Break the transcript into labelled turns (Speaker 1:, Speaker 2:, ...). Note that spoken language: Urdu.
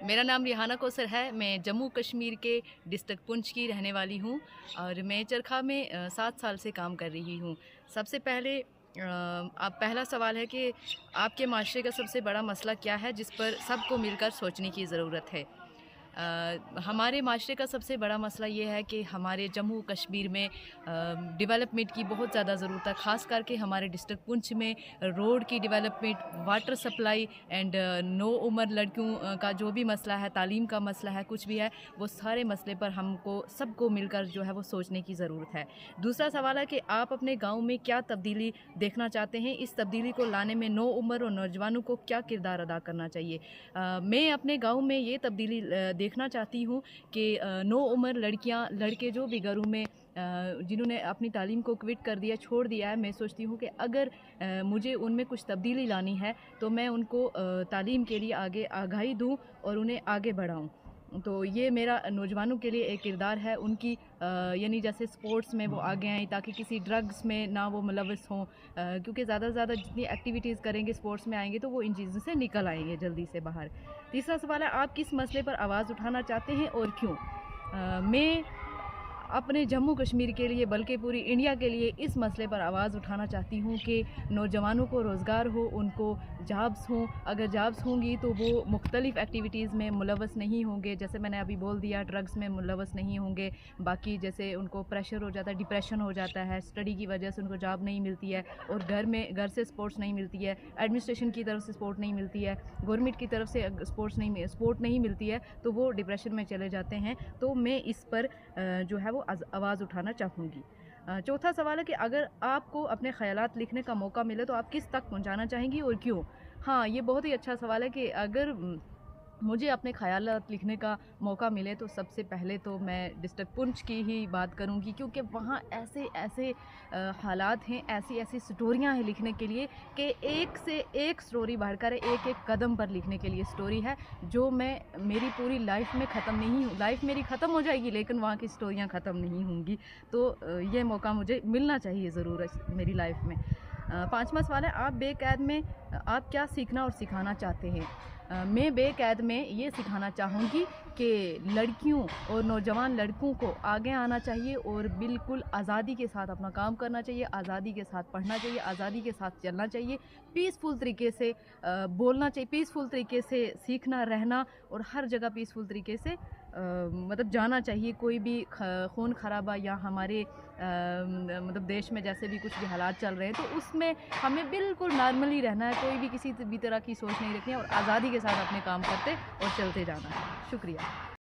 Speaker 1: میرا نام ریحانہ کوثر ہے. میں جموں کشمیر کے ڈسٹرکٹ پنچ کی رہنے والی ہوں اور میں چرخا میں 7 سال سے کام کر رہی ہوں. سب سے پہلے آپ پہلا سوال ہے کہ آپ کے معاشرے کا سب سے بڑا مسئلہ کیا ہے جس پر سب کو مل کر سوچنے کی ضرورت ہے. ہمارے معاشرے کا سب سے بڑا مسئلہ یہ ہے کہ ہمارے جموں کشمیر میں ڈیولپمنٹ کی بہت زیادہ ضرورت ہے. خاص کر کے ہمارے ڈسٹرکٹ پنچ میں روڈ کی ڈیولپمنٹ, واٹر سپلائی اینڈ نو عمر لڑکیوں کا جو بھی مسئلہ ہے, تعلیم کا مسئلہ ہے, کچھ بھی ہے, وہ سارے مسئلے پر ہم کو سب کو مل کر جو ہے وہ سوچنے کی ضرورت ہے. دوسرا سوال ہے کہ آپ اپنے گاؤں میں کیا تبدیلی دیکھنا چاہتے ہیں, اس تبدیلی کو لانے میں نو عمر اور نوجوانوں کو کیا کردار ادا کرنا چاہیے. میں اپنے گاؤں میں یہ تبدیلی دیکھنا چاہتی ہوں کہ نو عمر لڑکیاں لڑکے جو بھی گھروں میں جنہوں نے اپنی تعلیم کو کوئٹ کر دیا, چھوڑ دیا ہے, میں سوچتی ہوں کہ اگر مجھے ان میں کچھ تبدیلی لانی ہے تو میں ان کو تعلیم کے لیے آگے آگاہی دوں اور انہیں آگے بڑھاؤں. تو یہ میرا نوجوانوں کے لیے ایک کردار ہے, ان کی یعنی جیسے سپورٹس میں وہ آگے آئیں تاکہ کسی ڈرگس میں نہ وہ ملوث ہوں, کیونکہ زیادہ سے زیادہ جتنی ایکٹیویٹیز کریں گے سپورٹس میں آئیں گے تو وہ ان چیزوں سے نکل آئیں گے جلدی سے باہر. تیسرا سوال ہے آپ کس مسئلے پر آواز اٹھانا چاہتے ہیں اور کیوں. میں اپنے جموں کشمیر کے لیے بلکہ پوری انڈیا کے لیے اس مسئلے پر آواز اٹھانا چاہتی ہوں کہ نوجوانوں کو روزگار ہو, ان کو جابس ہوں. اگر جابس ہوں گی تو وہ مختلف ایکٹیویٹیز میں ملوث نہیں ہوں گے, جیسے میں نے ابھی بول دیا ڈرگس میں ملوث نہیں ہوں گے. باقی جیسے ان کو پریشر ہو جاتا ہے, ڈپریشن ہو جاتا ہے, اسٹڈی کی وجہ سے ان کو جاب نہیں ملتی ہے اور گھر سے سپورٹس نہیں ملتی ہے, ایڈمنسٹریشن کی طرف سے سپورٹ نہیں ملتی ہے, گورنمنٹ کی طرف سے سپورٹ نہیں ملتی ہے, تو وہ ڈپریشن میں چلے جاتے ہیں. تو میں اس پر جو ہے وہ آواز اٹھانا چاہوں گی. چوتھا سوال ہے کہ اگر آپ کو اپنے خیالات لکھنے کا موقع ملے تو آپ کس تک پہنچانا چاہیں گی اور کیوں. ہاں, یہ بہت ہی اچھا سوال ہے کہ اگر مجھے اپنے خیالات لکھنے کا موقع ملے تو سب سے پہلے تو میں ڈسٹرکٹ پنچ کی ہی بات کروں گی, کیونکہ وہاں ایسے حالات ہیں, ایسی سٹوریاں ہیں لکھنے کے لیے کہ ایک سے ایک سٹوری بڑھ کر ایک قدم پر لکھنے کے لیے سٹوری ہے جو میری پوری لائف میں ختم نہیں ہوں. لائف میری ختم ہو جائے گی لیکن وہاں کی سٹوریاں ختم نہیں ہوں گی. تو یہ موقع مجھے ملنا چاہیے ضرور میری لائف میں. پانچواں سوال ہے آپ بے قید میں آپ کیا سیکھنا اور سکھانا چاہتے ہیں. میں بے قید میں یہ سکھانا چاہوں گی کہ لڑکیوں اور نوجوان لڑکوں کو آگے آنا چاہیے اور بالکل آزادی کے ساتھ اپنا کام کرنا چاہیے, آزادی کے ساتھ پڑھنا چاہیے, آزادی کے ساتھ چلنا چاہیے, پیسفل طریقے سے بولنا چاہیے, پیسفل طریقے سے سیکھنا رہنا اور ہر جگہ پیسفل طریقے سے مطلب جانا چاہیے. کوئی بھی خون خرابہ یا ہمارے مطلب دیش میں جیسے بھی کچھ بھی حالات چل رہے ہیں تو اس میں ہمیں بالکل نارملی رہنا ہے, کوئی بھی کسی بھی طرح کی سوچ نہیں رکھنی ہے اور آزادی کے ساتھ اپنے کام کرتے اور چلتے جانا ہے. شکریہ.